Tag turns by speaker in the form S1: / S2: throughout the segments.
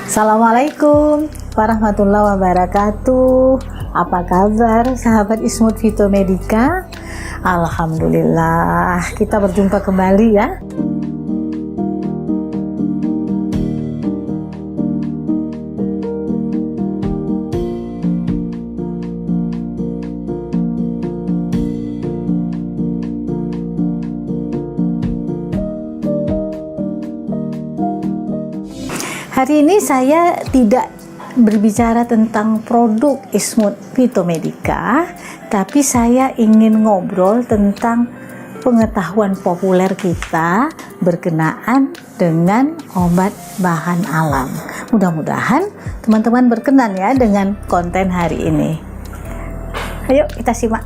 S1: Assalamualaikum warahmatullahi wabarakatuh. Apa kabar sahabat Ismut Fitomedica? Alhamdulillah kita berjumpa kembali ya. Hari ini saya tidak berbicara tentang produk Ismut Fitomedica, tapi saya ingin ngobrol tentang pengetahuan populer kita berkenaan dengan obat bahan alam. Mudah-mudahan teman-teman berkenan ya dengan konten hari ini. Ayo kita simak.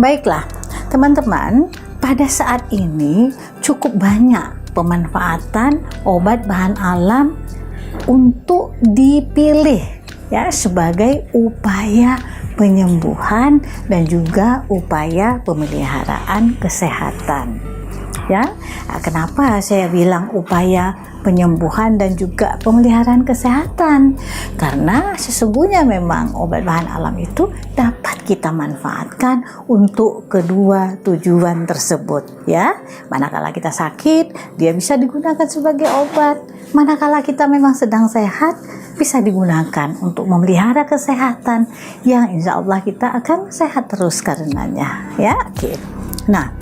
S1: Baiklah, teman-teman, pada saat ini cukup banyak pemanfaatan obat bahan alam untuk dipilih ya sebagai upaya penyembuhan dan juga upaya pemeliharaan kesehatan. Ya, kenapa saya bilang upaya penyembuhan dan juga pemeliharaan kesehatan? Karena sesungguhnya memang obat bahan alam itu dapat kita manfaatkan untuk kedua tujuan tersebut ya. Manakala kita sakit, dia bisa digunakan sebagai obat. Manakala kita memang sedang sehat, bisa digunakan untuk memelihara kesehatan yang insya Allah kita akan sehat terus karenanya ya. Oke. Nah,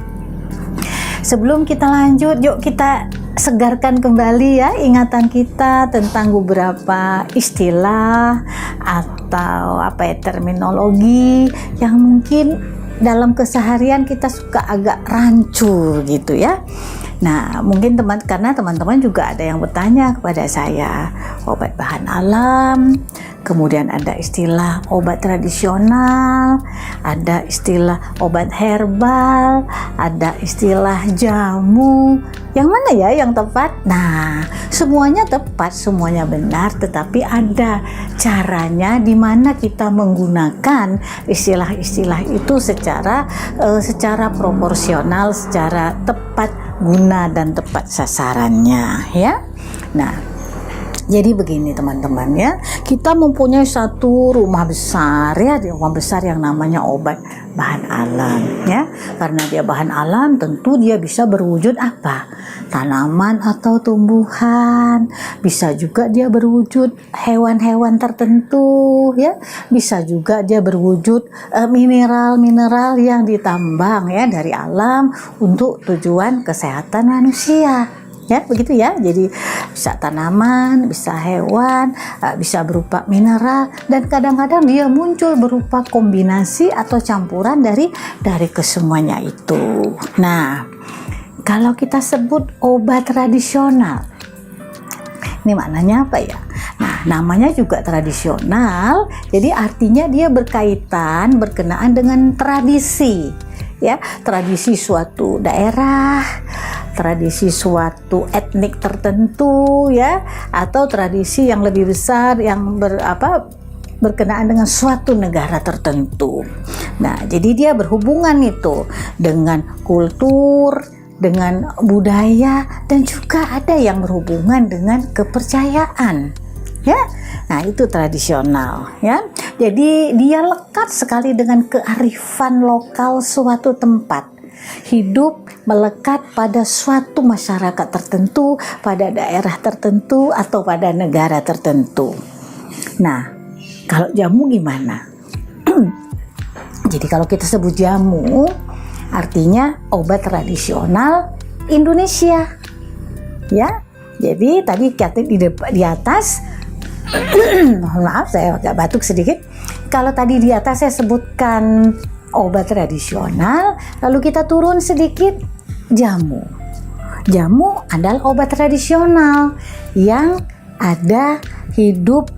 S1: sebelum kita lanjut, yuk kita segarkan kembali ya ingatan kita tentang beberapa istilah atau terminologi yang mungkin dalam keseharian kita suka agak rancu gitu ya. Nah, mungkin karena teman-teman juga ada yang bertanya kepada saya, obat bahan alam, kemudian ada istilah obat tradisional, ada istilah obat herbal, ada istilah jamu. Yang mana ya yang tepat? Nah, semuanya tepat, semuanya benar, tetapi ada caranya di mana kita menggunakan istilah-istilah itu secara proporsional, secara tepat guna dan tepat sasarannya ya. Nah, jadi begini teman-teman ya, kita mempunyai satu rumah besar ya, rumah besar yang namanya obat bahan alam ya. Karena dia bahan alam, tentu dia bisa berwujud apa? Tanaman atau tumbuhan, bisa juga dia berwujud hewan-hewan tertentu ya, bisa juga dia berwujud mineral-mineral yang ditambang ya dari alam untuk tujuan kesehatan manusia. Ya, begitu ya. Jadi bisa tanaman, bisa hewan, bisa berupa mineral, dan kadang-kadang dia muncul berupa kombinasi atau campuran dari kesemuanya itu. Nah, kalau kita sebut obat tradisional, ini maknanya apa ya? Nah, namanya juga tradisional, jadi artinya dia berkenaan dengan tradisi. Ya, tradisi suatu daerah, tradisi suatu etnik tertentu ya, atau tradisi yang lebih besar yang berkenaan dengan suatu negara tertentu. Nah, jadi dia berhubungan itu dengan kultur, dengan budaya, dan juga ada yang berhubungan dengan kepercayaan ya. Nah, itu tradisional ya. Jadi dia lekat sekali dengan kearifan lokal suatu tempat. Hidup melekat pada suatu masyarakat tertentu, pada daerah tertentu, atau pada negara tertentu. Nah, kalau jamu gimana? Jadi kalau kita sebut jamu, artinya obat tradisional Indonesia ya. Jadi tadi di atas maaf saya agak batuk sedikit. Kalau tadi di atas saya sebutkan obat tradisional, lalu kita turun sedikit, jamu. Jamu adalah obat tradisional yang ada hidup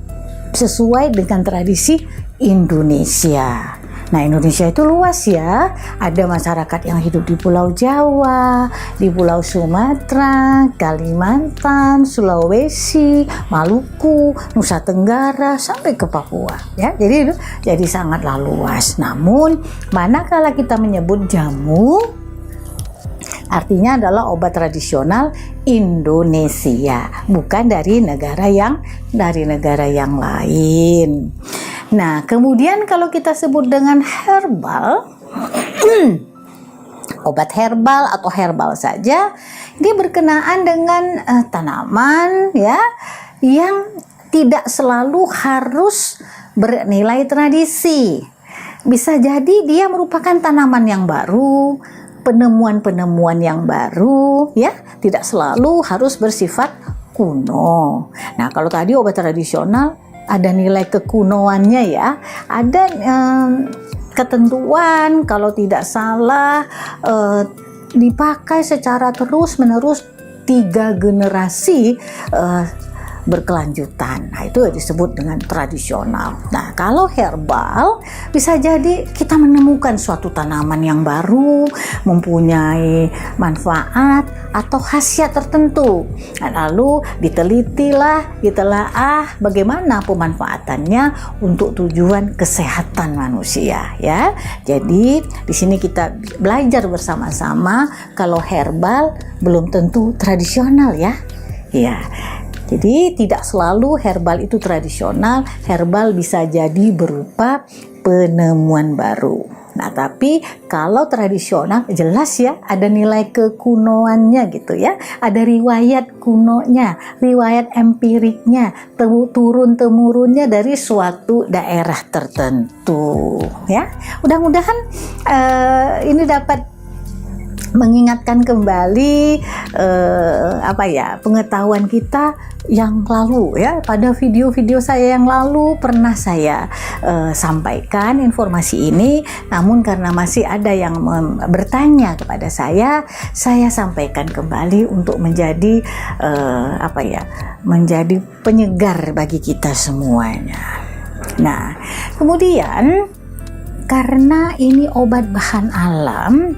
S1: sesuai dengan tradisi Indonesia. Nah, Indonesia itu luas ya. Ada masyarakat yang hidup di Pulau Jawa, di Pulau Sumatera, Kalimantan, Sulawesi, Maluku, Nusa Tenggara, sampai ke Papua ya. Jadi sangatlah luas. Namun, manakala kita menyebut jamu, Artinya adalah obat tradisional Indonesia, bukan dari negara yang lain. Nah, kemudian kalau kita sebut dengan herbal, obat herbal atau herbal saja, dia berkenaan dengan tanaman ya yang tidak selalu harus bernilai tradisi. Bisa jadi dia merupakan tanaman yang baru, penemuan-penemuan yang baru, ya, tidak selalu harus bersifat kuno. Nah, kalau tadi obat tradisional ada nilai kekunoannya ya, ada ketentuan kalau tidak salah dipakai secara terus-menerus 3 generasi berkelanjutan. Nah, itu disebut dengan tradisional. Nah, kalau herbal bisa jadi kita menemukan suatu tanaman yang baru, mempunyai manfaat atau khasiat tertentu. Nah, lalu ditelaah bagaimana pemanfaatannya untuk tujuan kesehatan manusia ya. Jadi di sini kita belajar bersama-sama kalau herbal belum tentu tradisional ya. Ya. Jadi tidak selalu herbal itu tradisional, herbal bisa jadi berupa penemuan baru. Nah, tapi kalau tradisional jelas ya ada nilai kekunoannya gitu ya. Ada riwayat kunonya, riwayat empiriknya, turun-temurunnya dari suatu daerah tertentu ya. Mudah-mudahan ini dapat mengingatkan kembali pengetahuan kita yang lalu ya. Pada video-video saya yang lalu pernah saya sampaikan informasi ini, namun karena masih ada yang bertanya kepada saya sampaikan kembali untuk menjadi menjadi penyegar bagi kita semuanya. Nah, kemudian karena ini obat bahan alam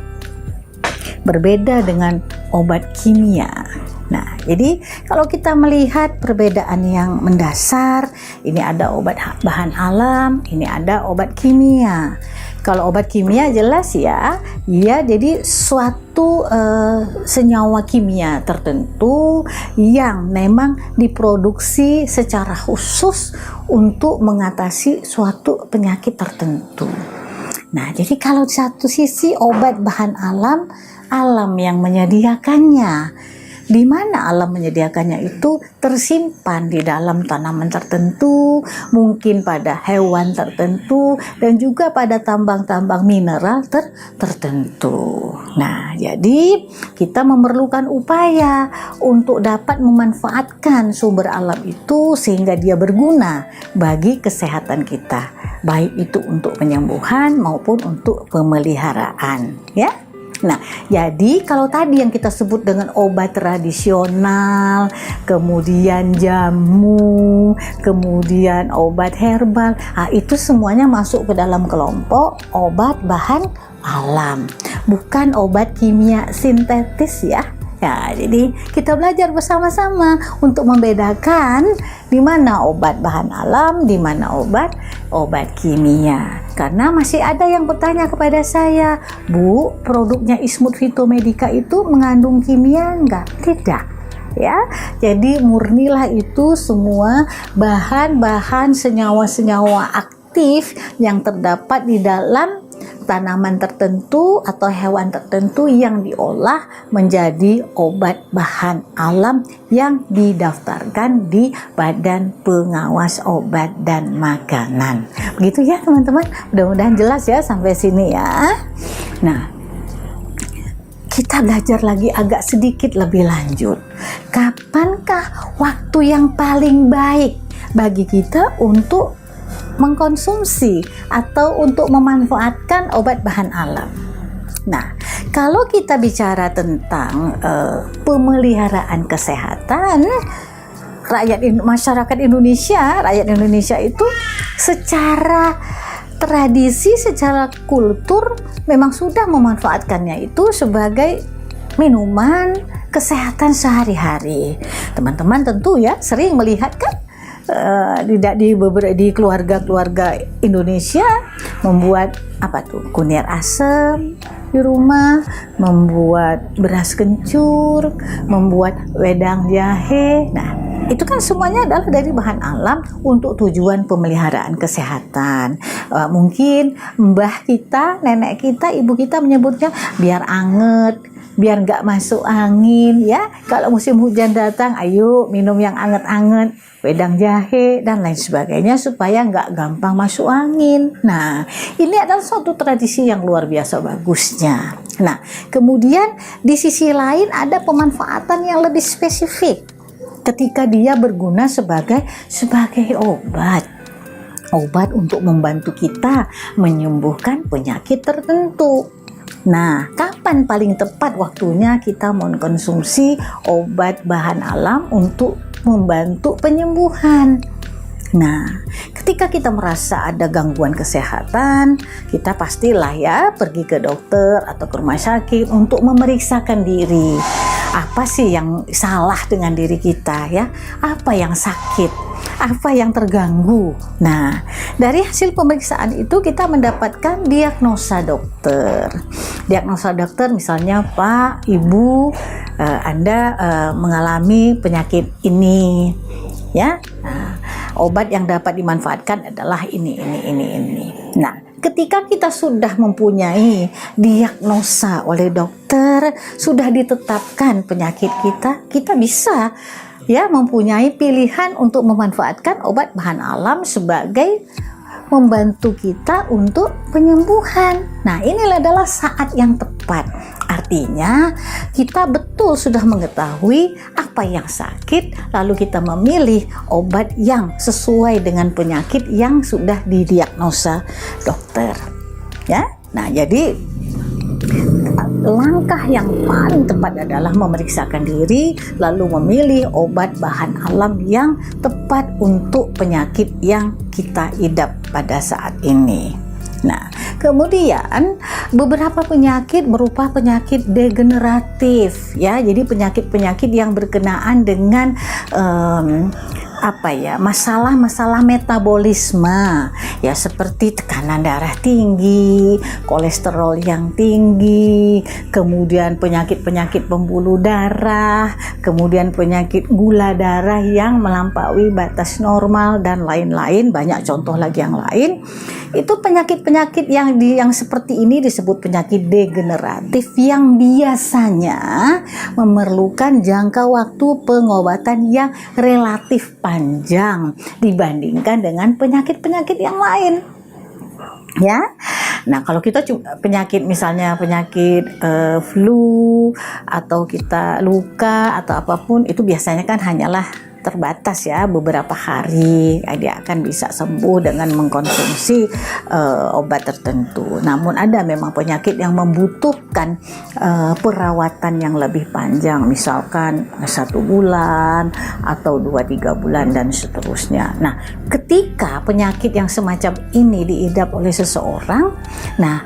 S1: berbeda dengan obat kimia. Nah, jadi kalau kita melihat perbedaan yang mendasar, ini ada obat bahan alam, ini ada obat kimia. Kalau obat kimia jelas ya, jadi suatu senyawa kimia tertentu yang memang diproduksi secara khusus untuk mengatasi suatu penyakit tertentu. Nah, jadi kalau di satu sisi obat bahan alam yang menyediakannya. Di mana alam menyediakannya itu tersimpan di dalam tanaman tertentu, mungkin pada hewan tertentu, dan juga pada tambang-tambang mineral tertentu. Nah, jadi kita memerlukan upaya untuk dapat memanfaatkan sumber alam itu sehingga dia berguna bagi kesehatan kita, baik itu untuk penyembuhan maupun untuk pemeliharaan, ya. Nah, jadi kalau tadi yang kita sebut dengan obat tradisional, kemudian jamu, kemudian obat herbal, itu semuanya masuk ke dalam kelompok obat bahan alam, bukan obat kimia sintetis ya. Ya, jadi kita belajar bersama-sama untuk membedakan di mana obat bahan alam, di mana obat kimia. Karena masih ada yang bertanya kepada saya, Bu, produknya Ismut Fitomedica itu mengandung kimia enggak? Tidak. Ya, jadi murnilah itu semua bahan-bahan senyawa-senyawa aktif yang terdapat di dalam tanaman tertentu atau hewan tertentu yang diolah menjadi obat bahan alam yang didaftarkan di Badan Pengawas Obat dan Makanan. Begitu ya teman-teman, mudah-mudahan jelas ya sampai sini ya. Nah, kita belajar lagi agak sedikit lebih lanjut. Kapankah waktu yang paling baik bagi kita untuk mengkonsumsi atau untuk memanfaatkan obat bahan alam? Nah, kalau kita bicara tentang pemeliharaan kesehatan masyarakat Indonesia itu secara tradisi, secara kultur memang sudah memanfaatkannya itu sebagai minuman kesehatan sehari-hari. Teman-teman tentu ya sering melihat kan di keluarga-keluarga Indonesia membuat apa tuh, kunir asem di rumah, membuat beras kencur, membuat wedang jahe. Nah, itu kan semuanya adalah dari bahan alam untuk tujuan pemeliharaan kesehatan. Mungkin mbah kita, nenek kita, ibu kita menyebutnya biar anget, biar nggak masuk angin ya. Kalau musim hujan datang, ayo minum yang anget-anget, wedang jahe dan lain sebagainya supaya nggak gampang masuk angin. Nah, ini adalah suatu tradisi yang luar biasa bagusnya. Nah, kemudian di sisi lain ada pemanfaatan yang lebih spesifik ketika dia berguna sebagai obat untuk membantu kita menyembuhkan penyakit tertentu. Nah, kapan paling tepat waktunya kita mengkonsumsi obat bahan alam untuk membantu penyembuhan? Nah, ketika kita merasa ada gangguan kesehatan, kita pastilah ya pergi ke dokter atau ke rumah sakit untuk memeriksakan diri. Apa sih yang salah dengan diri kita ya? Apa yang sakit? Apa yang terganggu? Nah, dari hasil pemeriksaan itu kita mendapatkan diagnosa dokter. Diagnosa dokter misalnya, Pak, Ibu, Anda mengalami penyakit ini, ya. Nah, obat yang dapat dimanfaatkan adalah ini. Nah, ketika kita sudah mempunyai diagnosa oleh dokter, sudah ditetapkan penyakit kita bisa ya mempunyai pilihan untuk memanfaatkan obat bahan alam sebagai membantu kita untuk penyembuhan. Nah, inilah adalah saat yang tepat. Artinya, kita betul sudah mengetahui apa yang sakit, lalu kita memilih obat yang sesuai dengan penyakit yang sudah didiagnosa dokter. Ya. Nah, jadi langkah yang paling tepat adalah memeriksakan diri lalu memilih obat bahan alam yang tepat untuk penyakit yang kita idap pada saat ini. Nah, kemudian beberapa penyakit berupa penyakit degeneratif ya. Jadi penyakit-penyakit yang berkenaan dengan masalah-masalah metabolisme ya, seperti tekanan darah tinggi, kolesterol yang tinggi, kemudian penyakit-penyakit pembuluh darah, kemudian penyakit gula darah yang melampaui batas normal dan lain-lain, banyak contoh lagi yang lain. Itu penyakit-penyakit yang seperti ini disebut penyakit degeneratif yang biasanya memerlukan jangka waktu pengobatan yang relatif panjang dibandingkan dengan penyakit-penyakit yang lain. Ya. Nah, kalau kita misalnya penyakit flu atau kita luka atau apapun, itu biasanya kan hanyalah terbatas ya, beberapa hari dia akan bisa sembuh dengan mengkonsumsi obat tertentu. Namun ada memang penyakit yang membutuhkan perawatan yang lebih panjang, misalkan 1 bulan atau 2-3 bulan dan seterusnya. Nah, ketika penyakit yang semacam ini diidap oleh seseorang, nah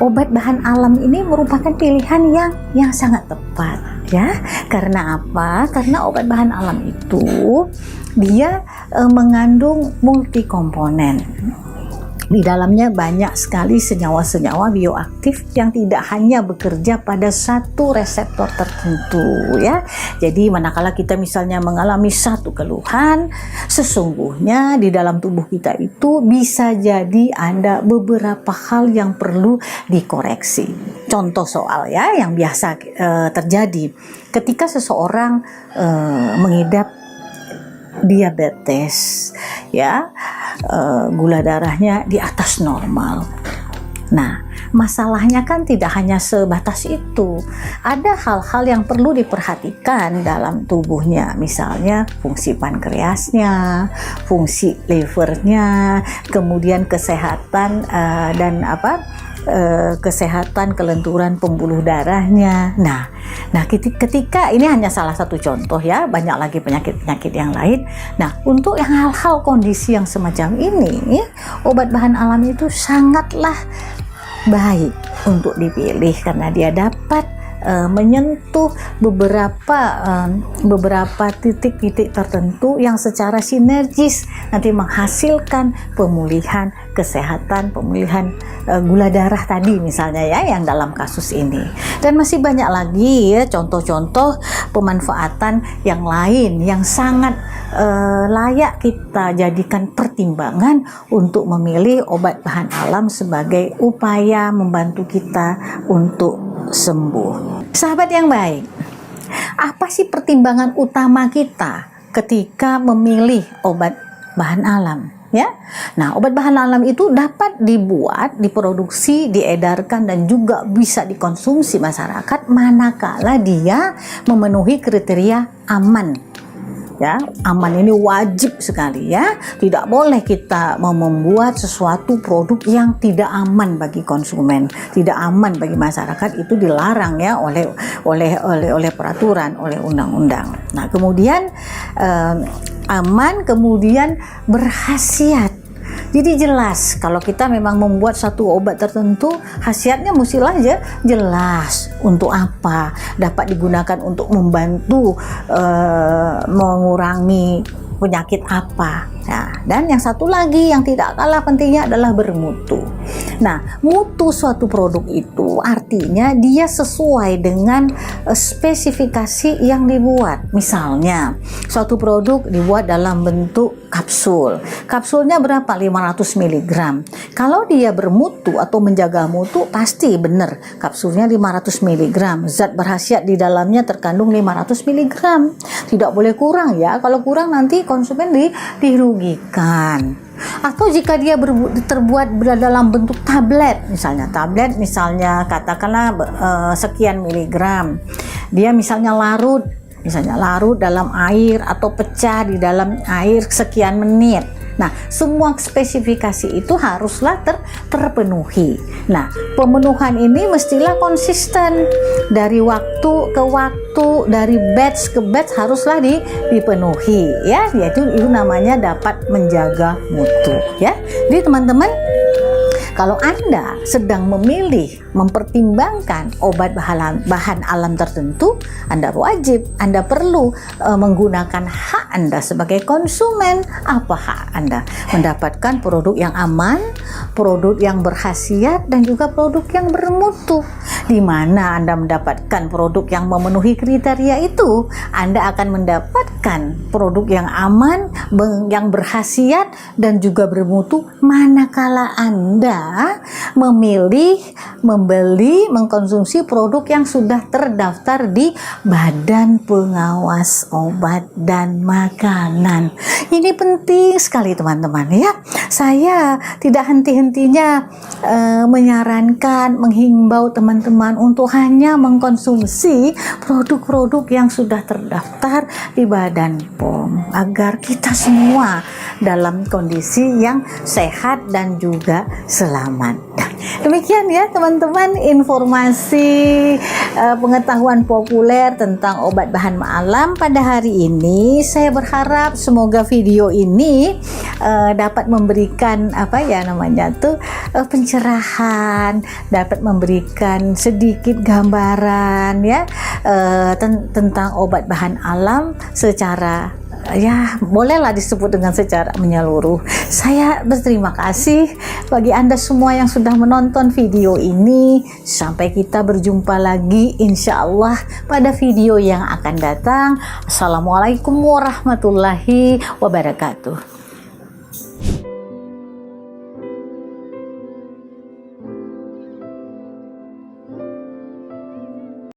S1: obat bahan alam ini merupakan pilihan yang sangat tepat ya. Karena apa? Karena obat bahan alam itu dia mengandung multikomponen. Di dalamnya banyak sekali senyawa-senyawa bioaktif yang tidak hanya bekerja pada satu reseptor tertentu ya. Jadi manakala kita misalnya mengalami satu keluhan, sesungguhnya di dalam tubuh kita itu bisa jadi ada beberapa hal yang perlu dikoreksi. Contoh soal ya yang biasa terjadi ketika seseorang mengidap diabetes ya, gula darahnya di atas normal. Nah, masalahnya kan tidak hanya sebatas itu. Ada hal-hal yang perlu diperhatikan dalam tubuhnya, misalnya fungsi pankreasnya, fungsi livernya, kemudian kesehatan kesehatan kelenturan pembuluh darahnya. Nah, ketika ini hanya salah satu contoh ya, banyak lagi penyakit-penyakit yang lain. Nah, untuk yang hal-hal kondisi yang semacam ini, obat bahan alam itu sangatlah baik untuk dipilih karena dia dapat menyentuh beberapa titik-titik tertentu yang secara sinergis nanti menghasilkan pemulihan kesehatan, pemulihan gula darah tadi misalnya ya, yang dalam kasus ini. Dan masih banyak lagi ya contoh-contoh pemanfaatan yang lain yang sangat layak kita jadikan pertimbangan untuk memilih obat bahan alam sebagai upaya membantu kita untuk sembuh. Sahabat yang baik, apa sih pertimbangan utama kita ketika memilih obat bahan alam? Ya, nah obat bahan alam itu dapat dibuat, diproduksi, diedarkan dan juga bisa dikonsumsi masyarakat manakala dia memenuhi kriteria aman. Ya, aman ini wajib sekali ya. Tidak boleh kita membuat sesuatu produk yang tidak aman bagi konsumen, tidak aman bagi masyarakat, itu dilarang ya oleh peraturan, oleh undang-undang. Nah, kemudian aman, kemudian berkhasiat. Jadi jelas kalau kita memang membuat satu obat tertentu, khasiatnya mestilah aja jelas untuk apa, dapat digunakan untuk membantu mengurangi penyakit apa. Nah, dan yang satu lagi yang tidak kalah pentingnya adalah bermutu. Nah, mutu suatu produk itu artinya dia sesuai dengan spesifikasi yang dibuat. Misalnya, suatu produk dibuat dalam bentuk kapsul. Kapsulnya berapa? 500 mg. Kalau dia bermutu atau menjaga mutu, pasti benar kapsulnya 500 mg. Zat berkhasiat di dalamnya terkandung 500 mg. Tidak boleh kurang ya. Kalau kurang nanti konsumen dirugikan. Atau jika dia terbuat dalam bentuk tablet misalnya katakanlah sekian miligram, dia misalnya larut dalam air atau pecah di dalam air sekian menit. Nah, semua spesifikasi itu haruslah terpenuhi. Nah, pemenuhan ini mestilah konsisten dari waktu ke waktu, dari batch ke batch haruslah dipenuhi ya. Yaitu itu namanya dapat menjaga mutu ya. Jadi teman-teman, kalau Anda sedang mempertimbangkan obat bahan alam tertentu, Anda perlu menggunakan hak Anda sebagai konsumen. Apa hak Anda? Mendapatkan produk yang aman, produk yang berkhasiat, dan juga produk yang bermutu. Di mana Anda mendapatkan produk yang memenuhi kriteria itu, Anda akan mendapatkan produk yang aman, yang berkhasiat, dan juga bermutu manakala Anda memilih, membeli, mengkonsumsi produk yang sudah terdaftar di Badan Pengawas Obat dan Makanan. Ini penting sekali teman-teman ya. Saya tidak henti-hentinya menyarankan, menghimbau teman-teman untuk hanya mengkonsumsi produk-produk yang sudah terdaftar di Badan POM agar kita semua dalam kondisi yang sehat dan juga selamat. Demikian ya teman-teman informasi pengetahuan populer tentang obat bahan alam pada hari ini. Saya berharap semoga video ini dapat memberikan pencerahan, dapat memberikan sedikit gambaran ya tentang obat bahan alam secara ya bolehlah disebut dengan secara menyeluruh. Saya berterima kasih bagi Anda semua yang sudah menonton video ini. Sampai kita berjumpa lagi insya Allah pada video yang akan datang. Assalamualaikum warahmatullahi wabarakatuh.